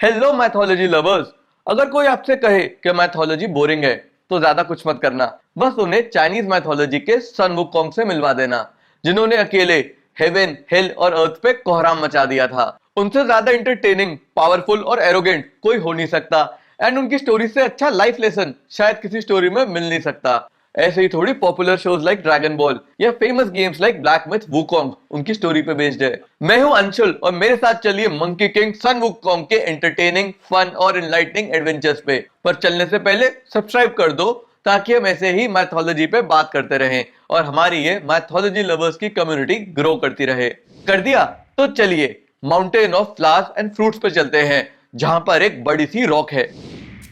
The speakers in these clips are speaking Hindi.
Hello mythology lovers. अगर कोई आपसे कहे कि मैथोलॉजी बोरिंग है तो ज्यादा कुछ मत करना, बस उन्हें चाइनीज मैथोलॉजी के सन वुकोंग से मिलवा देना, जिन्होंने अकेले हेवन, हेल और अर्थ पे कोहराम मचा दिया था। उनसे ज्यादा इंटरटेनिंग, पावरफुल और एरोगेंट कोई हो नहीं सकता, एंड उनकी स्टोरी से अच्छा लाइफ लेसन शायद किसी स्टोरी में मिल नहीं सकता। ऐसे ही थोड़ी popular shows like Dragon Ball या famous games like Black Myth Wukong उनकी स्टोरी पे बेस्ड है। मैं हूं अंशुल और मेरे साथ चलिए मंकी किंग सन वुकोंग के एंटरटेनिंग, फन और इनलाइटनिंग एडवेंचर्स पे। पर चलने से पहले सब्सक्राइब कर दो ताकि हम ऐसे ही मैथोलॉजी पे बात करते रहें और हमारी ये मैथोलॉजी लवर्स की कम्युनिटी ग्रो करती रहे। कर दिया? तो चलिए mountain of flowers and fruits पे चलते हैं, जहां पर एक बड़ी सी रॉक है।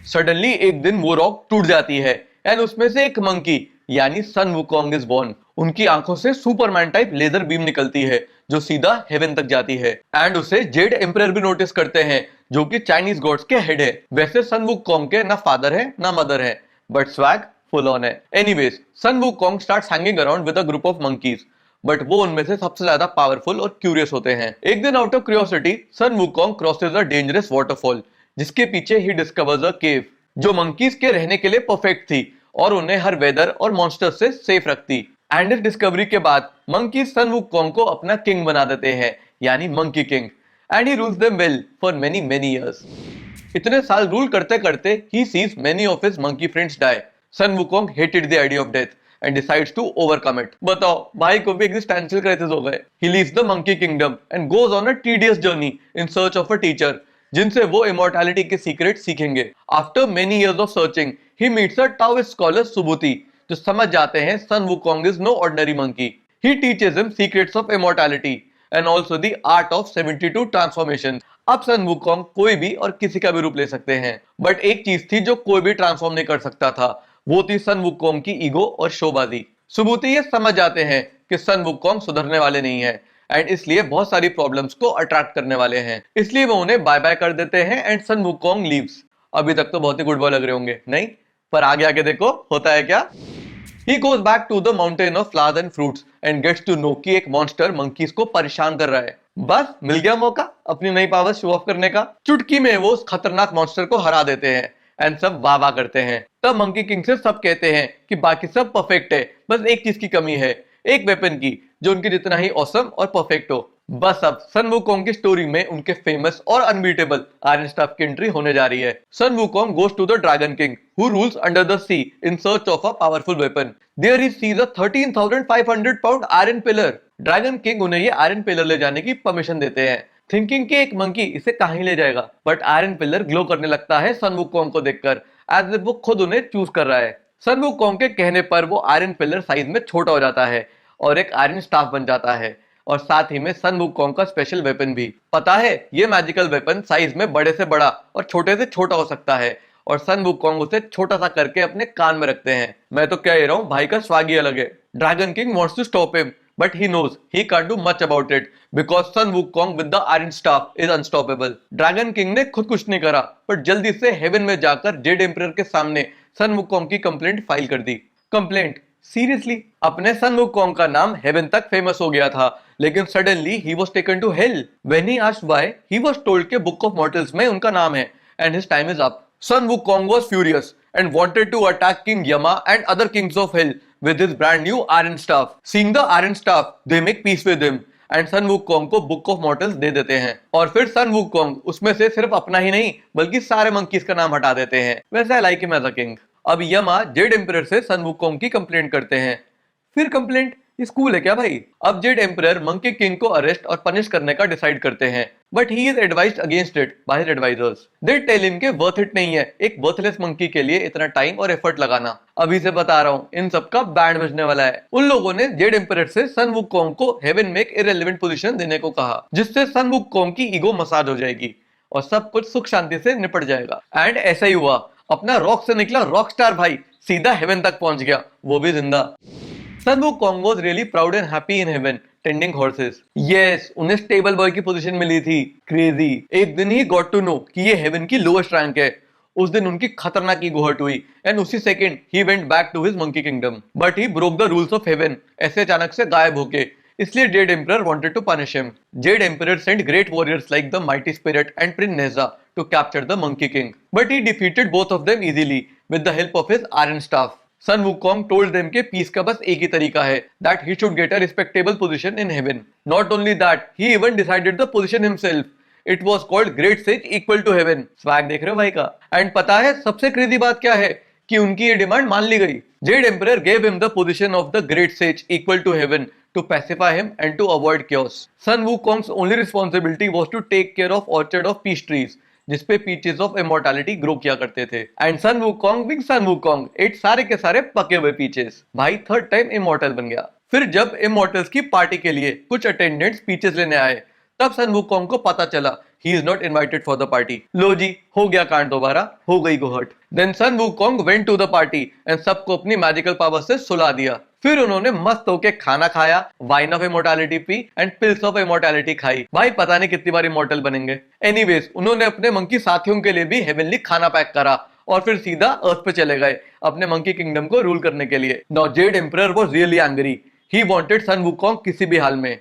सडनली एक दिन वो रॉक टूट जाती है एंड उसमें से एक मंकी यानी सन वुकोंग इज बोर्न। उनकी आंखों से सुपरमैन टाइप लेजर बीम निकलती है जो सीधा हेवन तक जाती है, एंड उसे जेड एम्परर भी नोटिस करते हैं जो कि चाइनीज गॉड्स के हेड है। वैसे सन वुकोंग के ना फादर है ना मदर है, बट स्वैग फुल ऑन है। Anyways, Sun Wukong starts hanging around with a group of monkeys, but वो उनमें से सबसे ज्यादा पावरफुल और क्यूरियस होते हैं। एक दिन out of curiosity Sun Wukong crosses a dangerous waterfall, जिसके पीछे ही डिस्कवर्स अ केव जो मंकीज के रहने के लिए परफेक्ट थी और उन्हें हर वेदर और मॉन्स्टर से सेफ रखती। एंड इस डिस्कवरी के बाद मंकीज सन वुकोंग को अपना किंग बना देते हैं, यानी monkey king, and he rules them well for many many years. इतने साल रूल करते करते he sees many of his monkey friends die. Sun Wukong hated the idea of death and decides to overcome it. बताओ, भाई को भी एग्जिस्टेंशियल क्राइसिस हो गए। He leaves the monkey kingdom and goes on a tedious journey in search of a teacher जिनसे वो इमोर्टैलिटी के सीक्रेट सीखेंगे। After many years of searching he meets a Taoist scholar Subhuti, जो समझ जाते हैं Sun Wukong is no ordinary monkey. He teaches him secrets of immortality and also the art of 72 transformation. अब सन वुकोंग कोई भी और किसी का भी रूप ले सकते हैं, बट एक चीज थी जो कोई भी ट्रांसफॉर्म नहीं कर सकता था, वो थी सन वुकोंग की ईगो और शोबाजी। सुबुती ये समझ जाते हैं कि सन वुकोंग सुधरने वाले नहीं है एंड इसलिए बहुत सारी प्रॉब्लम्स को अट्रैक्ट करने वाले हैं, इसलिए वो उन्हें बाय बाय कर देते हैं एंड सन वुकोंग लीव्स। अभी तक तो बहुत ही गुड बॉय लग रहे होंगे, नहीं? पर आगे आगे देखो होता है क्या। He goes back to the mountain of flowers and fruits and gets to know कि एक मॉन्स्टर मंकीज को परेशान कर रहा है। बस मिल गया मौका अपनी नई पावर शो ऑफ करने का। चुटकी में वो उस खतरनाक मॉन्स्टर को हरा देते हैं एंड सब वाह वाह करते हैं। तब मंकी किंग से सब कहते हैं कि बाकी सब परफेक्ट है, बस एक चीज की कमी है, एक वेपन की जो उनके जितना ही ऑसम और परफेक्ट हो। बस अब सन वुकोंग की स्टोरी में उनके फेमस और अनबीटेबल आयरन स्टाफ की एंट्री होने जा रही है। Sun Wukong goes to the dragon king who rules under the sea in search of a powerful weapon. There he sees a 13,500 pound iron pillar. Dragon king उन्हें ये आयरन पिलर ले जाने की परमिशन देते हैं, थिंकिंग कि एक मंकी इसे कहां ले जाएगा। बट आयरन पिलर ग्लो करने लगता है सन वुकोंग को देखकर, एज इफ वो खुद उन्हें चूज कर रहा है। सन वुकोंग के कहने पर वो आयरन पिलर साइज में छोटा हो जाता है और एक आयरन स्टाफ बन जाता है, और साथ ही में सन वुकोंग का स्पेशल वेपन भी। पता है, ये मैजिकल वेपन साइज में बड़े से बड़ा और छोटे से छोटा हो सकता है, और सन वुकोंग उसे छोटा सा करके अपने कान में रखते हैं। मैं तो कह रहा हूँ, भाई का स्वाग ही अलग है। Dragon king wants to stop him but he knows he can't do much about it because Sun Wukong with the iron staff is unstoppable. Dragon king ने खुद कुछ नहीं करा, बट जल्दी से हेवन में जाकर जेड एम्परर के सामने सन वुकोंग की कंप्लेंट फाइल कर दी। कंप्लेंट? सीरियसली? अपने सन वुकोंग का नाम हेवन तक फेमस हो गया था, लेकिन suddenly he was taken to hell. When he asked why, he was told के बुक ऑफ मॉर्टल्स में उनका नाम है and his time is up. Sun Wukong was furious and wanted to attack King Yama and other kings of hell with his brand new iron staff. Seeing the iron staff, they make peace with him and Sun Wukong को बुक ऑफ मॉर्टल्स दे देते हैं, और फिर सन वुकोंग उसमें से सिर्फ अपना ही नहीं बल्कि सारे मंकीज का नाम हटा देते हैं। वैसे I like him as a king. अब यमा जेड एम्परर से सन वुकोंग की कंप्लेंट करते हैं। फिर कंप्लेंट? ये स्कूल है क्या भाई? अब जेड एम्परर मंकी किंग को अरेस्ट और पनिश करने का डिसाइड करते हैं, but he is advised against it by his advisers. They tell him के वर्थ इट नहीं है एक वर्थलेस मंकी के लिए इतना टाइम और एफर्ट लगाना। अभी से बता रहा हूँ, इन सब का बैंड बजने वाला है। उन लोगों ने जेड एम्परर से सन वुकोंग को हेवन में एक इररिलेवेंट पोजीशन देने को कहा, जिससे सन वुकोंग की ईगो मसाज हो जाएगी और सब कुछ सुख शांति से निपट जाएगा। एंड ऐसा ही हुआ। अपना रॉक से निकला रॉक स्टार भाई सीधा हेवन तक पहुंच गया, वो भी जिंदा। सन Wukong was really proud and happy in heaven, tending horses. Yes, उन्हें स्टेबल बॉय की पोजीशन मिली थी। क्रेजी। एक दिन ही गॉट टू नो कि ये हेवन की लोएस्ट रैंक है। उस दिन उनकी खतरनाक ईगो हर्ट हुई एंड उसी second he went back to his monkey kingdom, but he broke the rules of heaven ऐसे अचानक से गायब होके। इसलिए jade emperor wanted to punish him. Jade emperor sent great warriors like the mighty spirit and prince Nezha to capture the Monkey King. But he defeated both of them easily with the help of his iron staff. Sun Wukong told them कि पीस का बस एक ही तरीका है, that he should get a respectable position in heaven. Not only that, he even decided the position himself. It was called Great Sage equal to heaven. Swag देख रहे हो भाई का? And पता है सबसे क्रेजी बात क्या है कि उनकी ये डिमांड मान ली गई. Jade Emperor gave him the position of the Great Sage equal to heaven to pacify him and to avoid chaos. Sun Wukong's only responsibility was to take care of orchard of peace trees, जिसपे पीचेस ऑफ इमोर्टैलिटी ग्रो किया करते थे. And Sun Wukong big Sun Wukong ate सारे के सारे पके हुए पीचेस. भाई थर्ड टाइम इमोर्टल बन गया. फिर जब इमोर्टल्स की पार्टी के लिए कुछ अटेंडेंट्स पीचेस लेने आए, तब सन वुकोंग को पता चला he is not invited for the party. लो जी, हो गया कांड दोबारा, हो गई गोहट. Then Sun Wukong went to the party and सबको अपनी मैजिकल पावर से सुला दिया. फिर उन्होंने मस्त होके खाना खाया, wine of immortality P and pills of immortality खाई. भाई पता नहीं कितनी बार इमोर्टल बनेंगे. एनीवेज, उन्होंने अपने मंकी साथियों के लिए भी हेवनली खाना पैक करा और फिर सीधा अर्थ पे चले गए अपने मंकी किंगडम को रूल करने के लिए. Now Jade Emperor was really angry. He wanted Sun Wukong किसी भी हाल में.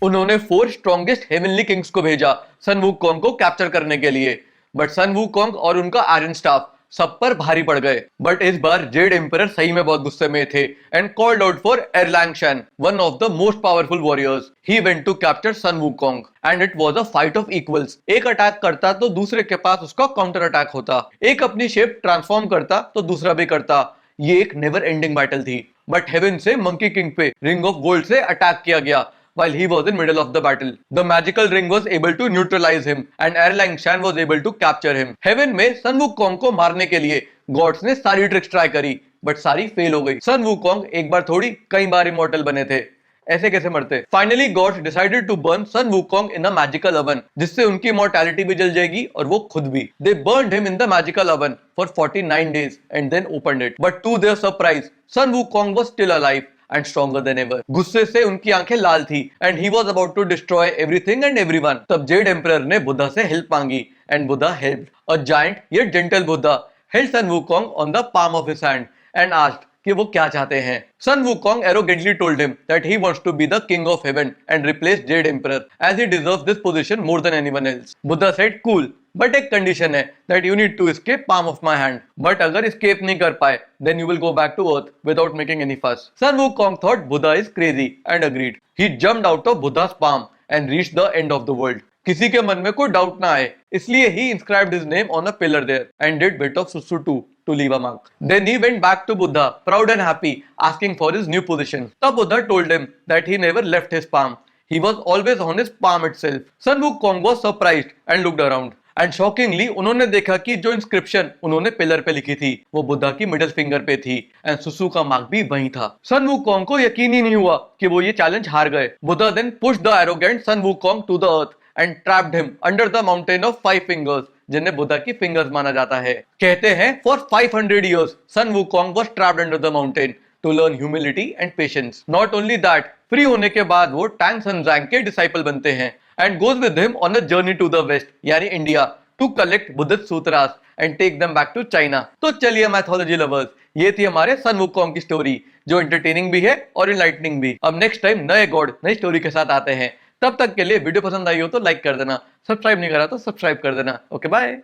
उन्होंने 4 स्ट्रॉन्गेस्ट हेवनली किंग्स को भेजा सन वुकोंग को कैप्चर करने के लिए. बट सन वुकोंग और उनका आयरन स्टाफ सब पर भारी पड़ गए. बट इस बार जेड एम्परर सही में बहुत गुस्से में थे and called out for Erlang Shen, one of the most powerful warriors. He went to capture Sun Wukong and it was a fight of equals. एक अटैक करता तो दूसरे के पास उसका काउंटर अटैक होता. एक अपनी शेप ट्रांसफॉर्म करता तो दूसरा भी करता. ये एक नेवर एंडिंग बैटल थी. बट हेवन से मंकी किंग पे रिंग ऑफ गोल्ड से अटैक किया गया while he was in middle of the battle. The magical ring was able to neutralize him and Erlang Shan was able to capture him. Heaven में सन वुकोंग को मारने के लिए गॉड्स ने सारी ट्रिक्स ट्राई करी बट सारी फेल हो गई. सन वुकोंग एक बार थोड़ी कई बार इमोर्टल बने थे. ऐसे कैसे मरते? Finally gods decided to burn Sun Wukong in a magical oven, जिससे उनकी इमोर्टैलिटी भी जल जाएगी और वो खुद भी. They burned him in the magical oven for 49 days and then opened it. But to their surprise, Sun Wukong was still alive and stronger than ever. गुस्से से उनकी आंखें लाल थी and he was about to destroy everything and everyone. तब जेड एम्परर ने बुद्धा से हेल्प मांगी and Buddha helped. A giant yet gentle Buddha held Sun Wukong on the palm of his hand and asked कि वो क्या चाहते हैं. Sun Wukong arrogantly told him that he wants to be the king of heaven and replace Jade Emperor as he deserves this position more than anyone else. Buddha said, cool. But एक कंडीशन है that you need to escape palm of my hand. But अगर escape नहीं कर पाए then you will go back to earth without making any fuss. Sun Wukong thought Buddha is crazy and agreed. He jumped out of Buddha's palm and reached the end of the world. किसी के मन में कोई डाउट ना आए, इसलिए he inscribed his name on a pillar there and did bit of susu too to leave a mark. Then he went back to Buddha, proud and happy, asking for his new position. तब Buddha told him that he never left his palm. He was always on his palm itself. Sun Wukong was surprised and looked around. And shockingly उन्होंने देखा कि जो इंस्क्रिप्शन उन्होंने पिलर पे लिखी थी वो बुद्धा की मिडिल फिंगर पे थी एंड सुसु का मार्क भी वहीं था. सन वुकोंग को यकीन ही नहीं हुआ कि वो ये चैलेंज हार गए. Buddha then pushed the arrogant Sun Wukong to the earth and trapped him under the mountain of 5 fingers, जिन्हें बुद्धा की फिंगर्स माना जाता है. कहते हैं for 500 years Sun Wukong was trapped under the mountain to learn humility and patience. Not only that, free होने के बाद वो टैंग सनजैंग के डिसाइपल बनते हैं and goes with him on a journey to the west यानी India to collect Buddhist sutras and take them back to China. तो चलिए मैथोलॉजी लवर्स, ये थी हमारे सन वुकोंग की स्टोरी जो एंटरटेनिंग भी है और इनलाइटनिंग भी. अब नेक्स्ट टाइम नए गॉड नई स्टोरी के साथ आते हैं. तब तक के लिए वीडियो पसंद आई हो तो लाइक कर देना, सब्सक्राइब नहीं करा तो सब्सक्राइब कर देना. Okay bye.